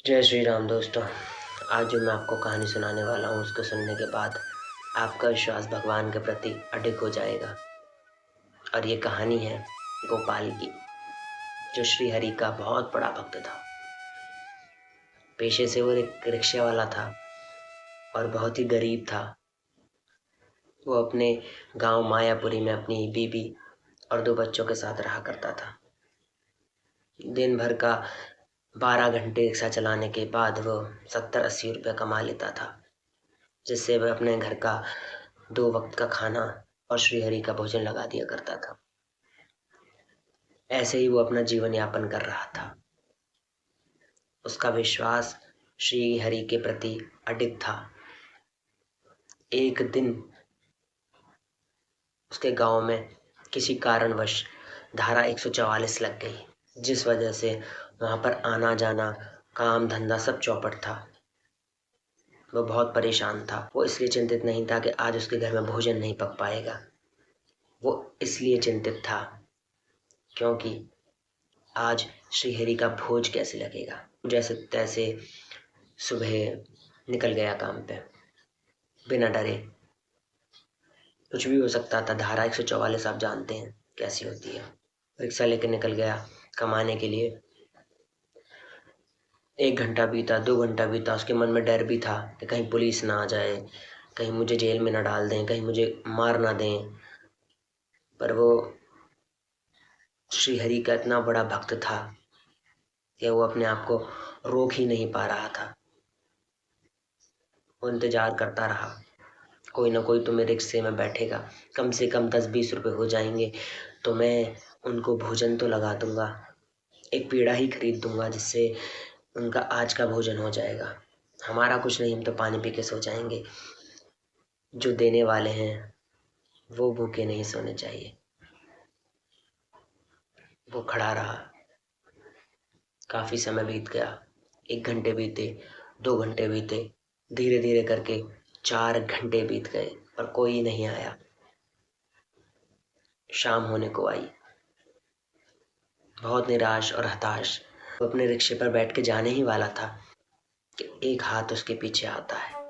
जय श्री राम दोस्तों। आज जो मैं आपको कहानी सुनाने वाला हूँ उसको सुनने के बाद आपका विश्वास भगवान के प्रति अडिग हो जाएगा। और ये कहानी है गोपाल की, जो श्री हरि का बहुत बड़ा भक्त था। पेशे से वो एक रिक्शा वाला था और बहुत ही गरीब था। वो अपने गांव मायापुरी में अपनी बीबी और 2 बच्चों के साथ रहा करता था। दिन भर का 12 घंटे रिक्शा चलाने के बाद वो 70-80 रुपये कमा लेता था, जिससे वह अपने घर का 2 वक्त का खाना और श्रीहरि का भोजन लगा दिया करता था। ऐसे ही वो अपना जीवन यापन कर रहा था। उसका विश्वास श्री हरि के प्रति अडिग था। एक दिन उसके गांव में किसी कारणवश धारा 144 लग गई, जिस वजह से वहां पर आना जाना, काम धंधा सब चौपट था। वो बहुत परेशान था। वो इसलिए चिंतित नहीं था कि आज उसके घर में भोजन नहीं पक पाएगा। वो इसलिए चिंतित था क्योंकि आज श्रीहरि का भोज कैसे लगेगा। जैसे तैसे सुबह निकल गया काम पे बिना डरे। कुछ भी हो सकता था। धारा 144 आप जानते हैं कैसी होती है। रिक्शा लेकर निकल गया कमाने के लिए। 1 घंटा बीता, 2 घंटा बीता। उसके मन में डर भी था कि कहीं पुलिस ना आ जाए, कहीं मुझे जेल में ना डाल दें, कहीं मुझे मार ना दें। पर वो श्रीहरि का इतना बड़ा भक्त था कि वो अपने आप को रोक ही नहीं पा रहा था। वो इंतजार करता रहा, कोई ना कोई तो मेरे रिक्शे में बैठेगा, कम से कम 10-20 रुपए हो जाएंगे तो मैं उनको भोजन तो लगा दूंगा, एक पेड़ा ही खरीद दूंगा जिससे उनका आज का भोजन हो जाएगा। हमारा कुछ नहीं, हम तो पानी पी के सो जाएंगे। जो देने वाले हैं वो भूखे नहीं सोने चाहिए। वो खड़ा रहा। काफी समय बीत गया। 1 घंटे बीते, 2 घंटे बीते, धीरे धीरे करके 4 घंटे बीत गए पर कोई नहीं आया। शाम होने को आई। बहुत निराश और हताश वो अपने रिक्शे पर बैठ के जाने ही वाला था कि एक हाथ उसके पीछे आता है।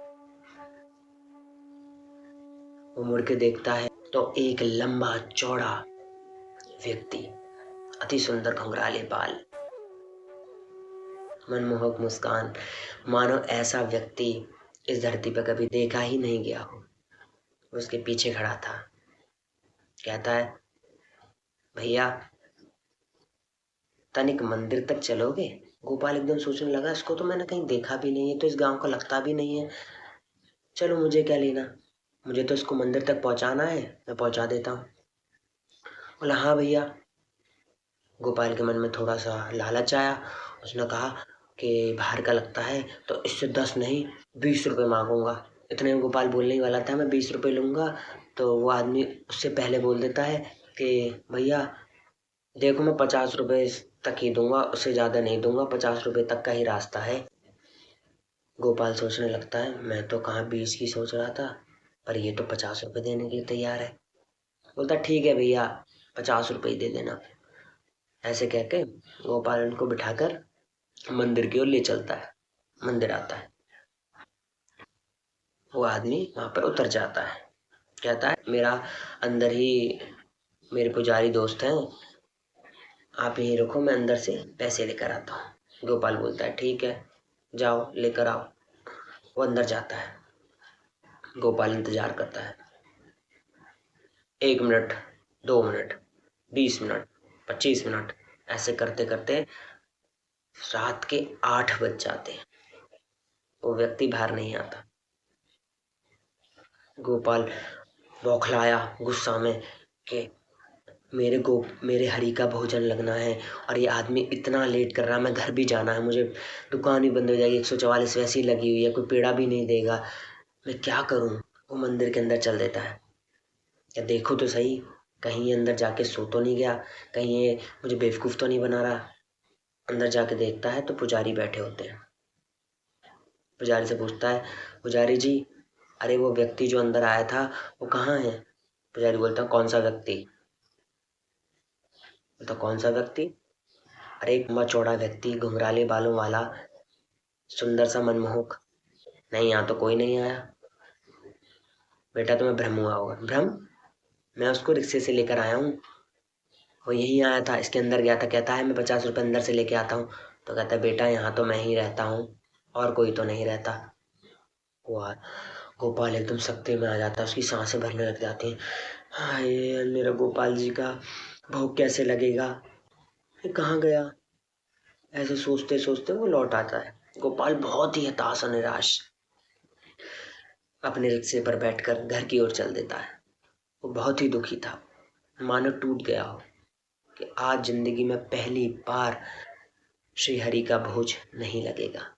वो मुड़ के देखता है तो एक लंबा चौड़ा व्यक्ति, अति सुंदर घुंघराले बाल, मनमोहक मुस्कान, मानो ऐसा व्यक्ति इस धरती पर कभी देखा ही नहीं गया हो। उसके पीछे खड़ा था। कहता है, भैया तनिक मंदिर तक चलोगे? गोपाल एकदम सोचने लगा, इसको तो मैंने कहीं देखा भी नहीं है, तो इस गांव का लगता भी नहीं है। चलो मुझे क्या लेना, मुझे तो इसको मंदिर तक पहुंचाना है, मैं पहुंचा देता हूँ। बोला, हाँ भैया। गोपाल के मन में थोड़ा सा लालच आया। उसने कहा कि बाहर का लगता है तो इससे 10 नहीं 20 रुपये मांगूंगा। इतने में गोपाल बोलने ही वाला था मैं 20 रुपये लूंगा, तो वो आदमी उससे पहले बोल देता है कि भैया देखो मैं 50 रुपये तक ही दूंगा, उससे ज़्यादा नहीं दूंगा, 50 रुपये तक का ही रास्ता है। गोपाल सोचने लगता है, मैं तो कहाँ 20 की सोच रहा था, पर ये तो 50 रुपये देने के लिए तैयार है। बोलता ठीक है भैया, 50 रुपये ही दे देना। ऐसे कह के गोपाल उनको बिठाकर मंदिर की ओर ले चलता है। मंदिर आता है, वो आदमी वहां पर उतर जाता है। कहता है, मेरा अंदर ही मेरे पुजारी दोस्त हैं, आप यहीं रुको, मैं अंदर से पैसे लेकर आता हूँ। गोपाल बोलता है ठीक है, जाओ लेकर आओ। वो अंदर जाता है। गोपाल इंतजार करता है। 1 मिनट, 2 मिनट, 20 मिनट, 25 मिनट, ऐसे करते करते रात के 8 बज जाते हैं। वो व्यक्ति बाहर नहीं आता। गोपाल बौखलाया गुस्सा में कि मेरे हरि का भोजन लगना है और ये आदमी इतना लेट कर रहा है, मैं घर भी जाना है, मुझे दुकान भी बंद हो जाएगी, 144 वैसे ही लगी हुई है, कोई पेड़ा भी नहीं देगा, मैं क्या करूं। वो मंदिर के अंदर चल देता है। या देखो तो सही, कहीं ये अंदर जाके सो तो नहीं गया, कहीं ये मुझे बेवकूफ़ तो नहीं बना रहा। अंदर जाके देखता है तो पुजारी बैठे होते हैं। पुजारी से पूछता है, पुजारी जी, अरे वो व्यक्ति जो अंदर आया था वो कहाँ है? पुजारी बोलता है, कौन सा व्यक्ति? बोलता, कौन सा व्यक्ति? अरे एक लंबा चौड़ा व्यक्ति घुंघराले बालों वाला, सुंदर सा मनमोहक। नहीं, यहाँ तो कोई नहीं आया। बेटा तुम्हें भ्रम हुआ होगा। भ्रम? मैं उसको रिक्शे से लेकर आया हूँ। वो यहीं आया था, इसके अंदर गया था, कहता है मैं 50 रुपये अंदर से लेके आता हूँ। तो कहता है बेटा यहाँ तो मैं ही रहता हूँ, और कोई तो नहीं रहता। वाह! गोपाल एकदम सकते में आ जाता है, उसकी सांसें भरने लग जाती हैं। हाय, मेरा गोपाल जी का भोग कैसे लगेगा, ये कहाँ गया? ऐसे सोचते सोचते वो लौट आता है। गोपाल बहुत ही हताश और निराश अपने रिक्शे पर बैठकर घर की ओर चल देता है। वो बहुत ही दुखी था, मानो टूट गया हो कि आज जिंदगी में पहली बार श्री हरि का भोज नहीं लगेगा।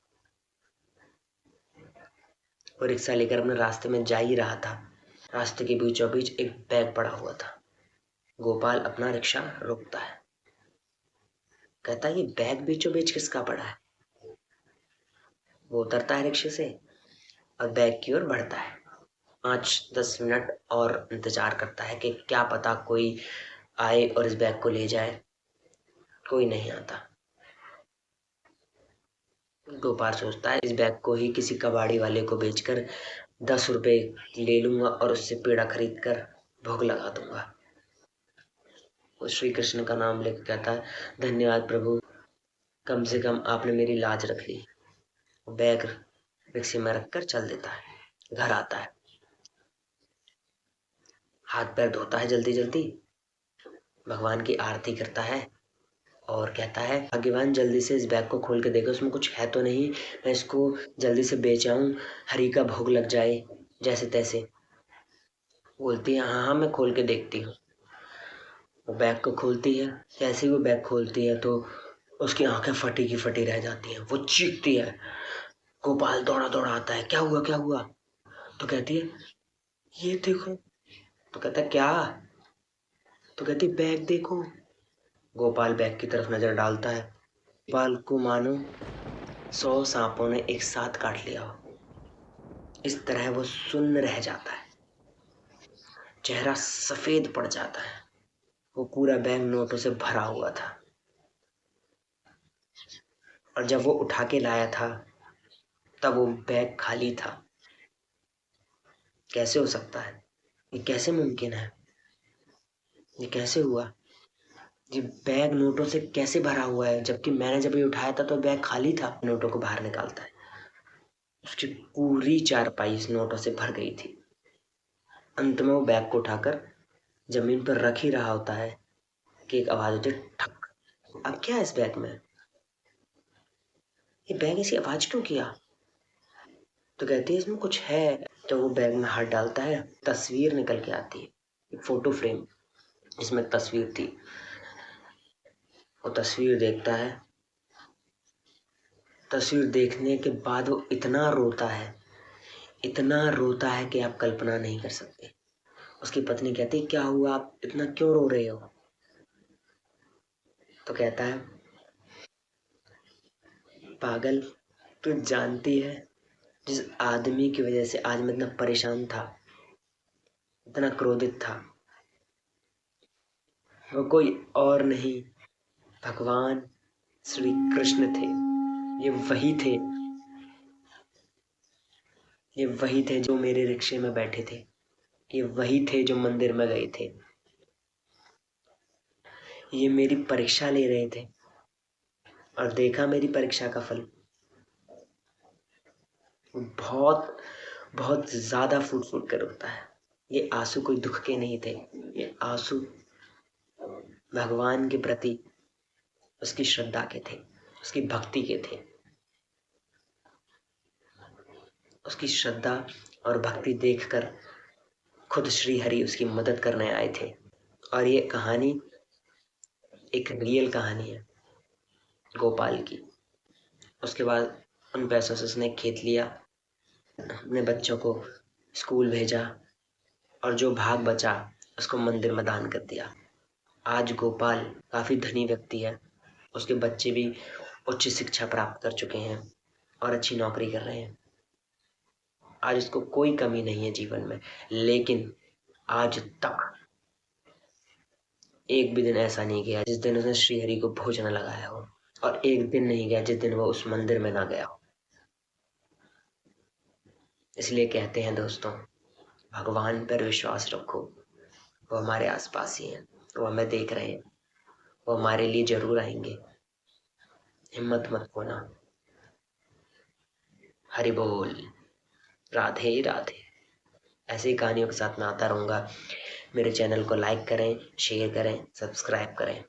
वो रिक्शा लेकर अपने रास्ते में जा ही रहा था। रास्ते के बीचों बीच एक बैग पड़ा हुआ था। गोपाल अपना रिक्शा रोकता है, कहता है ये बैग बीचों बीच किसका पड़ा है। वो उतरता है रिक्शे से और बैग की ओर बढ़ता है। 5-10 मिनट और इंतजार करता है कि क्या पता कोई आए और इस बैग को ले जाए। कोई नहीं आता। गोपाल सोचता है इस बैग को ही किसी कबाड़ी वाले को बेचकर 10 रुपए ले लूंगा और उससे पेड़ा खरीद कर भोग लगा दूंगा। वो श्री कृष्ण का नाम लेकर कहता है धन्यवाद प्रभु, कम से कम आपने मेरी लाज रख ली। वो बैग रिक्शे में रखकर चल देता है। घर आता है, हाथ पैर धोता है जल्दी जल्दी, भगवान की आरती करता है और कहता है भाग्यवान जल्दी से इस बैग को खोल के देखो, उसमें कुछ है तो नहीं, मैं इसको जल्दी से बेच आऊं, हरि का भोग लग जाए जैसे तैसे। बोलती है हाँ हाँ मैं खोल के देखती हूँ। वो बैग को खोलती है। जैसे ही वो बैग खोलती है तो उसकी आंखें फटी की फटी रह जाती हैं। वो चीखती है। गोपाल दौड़ा दौड़ा आता है, क्या हुआ क्या हुआ? तो कहती है ये देखो। तो कहता है क्या? तो कहती बैग देखो। गोपाल बैग की तरफ नजर डालता है। गोपाल को मानो 100 सांपों ने एक साथ काट लिया हो। इस तरह वो सुन्न रह जाता है, चेहरा सफेद पड़ जाता है। वो पूरा बैग नोटों से भरा हुआ था और जब वो उठा के लाया था तब वो बैग खाली था। कैसे हो सकता है? ये कैसे मुमकिन है? ये कैसे हुआ? ये बैग नोटों से कैसे भरा हुआ है, जबकि मैंने जब ये उठाया था तो बैग खाली था। नोटों को बाहर निकालता है, उसकी पूरी चारपाई इस नोटों से भर गई थी। अंत में वो बैग को उठाकर जमीन पर रख ही रहा होता है कि एक आवाज होती है ठक। अब क्या है इस बैग में? ये बैग ऐसी आवाज क्यों किया? तो कहती है इसमें कुछ है। तो वो बैग में हाथ डालता है, तस्वीर निकल के आती है, एक फोटो फ्रेम जिसमें एक तस्वीर थी। वो तस्वीर देखता है। तस्वीर देखने के बाद वो इतना रोता है, इतना रोता है कि आप कल्पना नहीं कर सकते। उसकी पत्नी कहती क्या हुआ, आप इतना क्यों रो रहे हो? तो कहता है पागल, तू जानती है जिस आदमी की वजह से आज मैं इतना परेशान था, इतना क्रोधित था, वो कोई और नहीं, भगवान श्री कृष्ण थे। ये वही थे, ये वही थे जो मेरे रिक्शे में बैठे थे। ये वही थे जो मंदिर में गए थे। ये मेरी परीक्षा ले रहे थे और देखा मेरी परीक्षा का फल। बहुत बहुत ज्यादा फूट फूट कर रोता है। ये आंसू कोई दुख के नहीं थे, ये आंसू भगवान के प्रति उसकी श्रद्धा के थे, उसकी भक्ति के थे। उसकी श्रद्धा और भक्ति देखकर खुद श्री हरि उसकी मदद करने आए थे। और ये कहानी एक रियल कहानी है गोपाल की। उसके बाद उन पैसों से उसने एक खेत लिया, अपने बच्चों को स्कूल भेजा और जो भाग बचा उसको मंदिर में दान कर दिया। आज गोपाल काफी धनी व्यक्ति है। उसके बच्चे भी उच्च शिक्षा प्राप्त कर चुके हैं और अच्छी नौकरी कर रहे हैं। आज उसको कोई कमी नहीं है जीवन में, लेकिन आज तक एक भी दिन ऐसा नहीं गया जिस दिन उसने श्रीहरि को भोजन लगाया हो, और एक दिन नहीं गया जिस दिन वो उस मंदिर में ना गया हो। इसलिए कहते हैं दोस्तों, भगवान पर विश्वास रखो, वो हमारे आसपास ही हैं, वो हमें देख रहे हैं, वो हमारे लिए जरूर आएंगे। हिम्मत मत खोना। हरि बोल। राधे राधे। ऐसी कहानियों के साथ मैं आता रहूँगा। मेरे चैनल को लाइक करें, शेयर करें, सब्सक्राइब करें।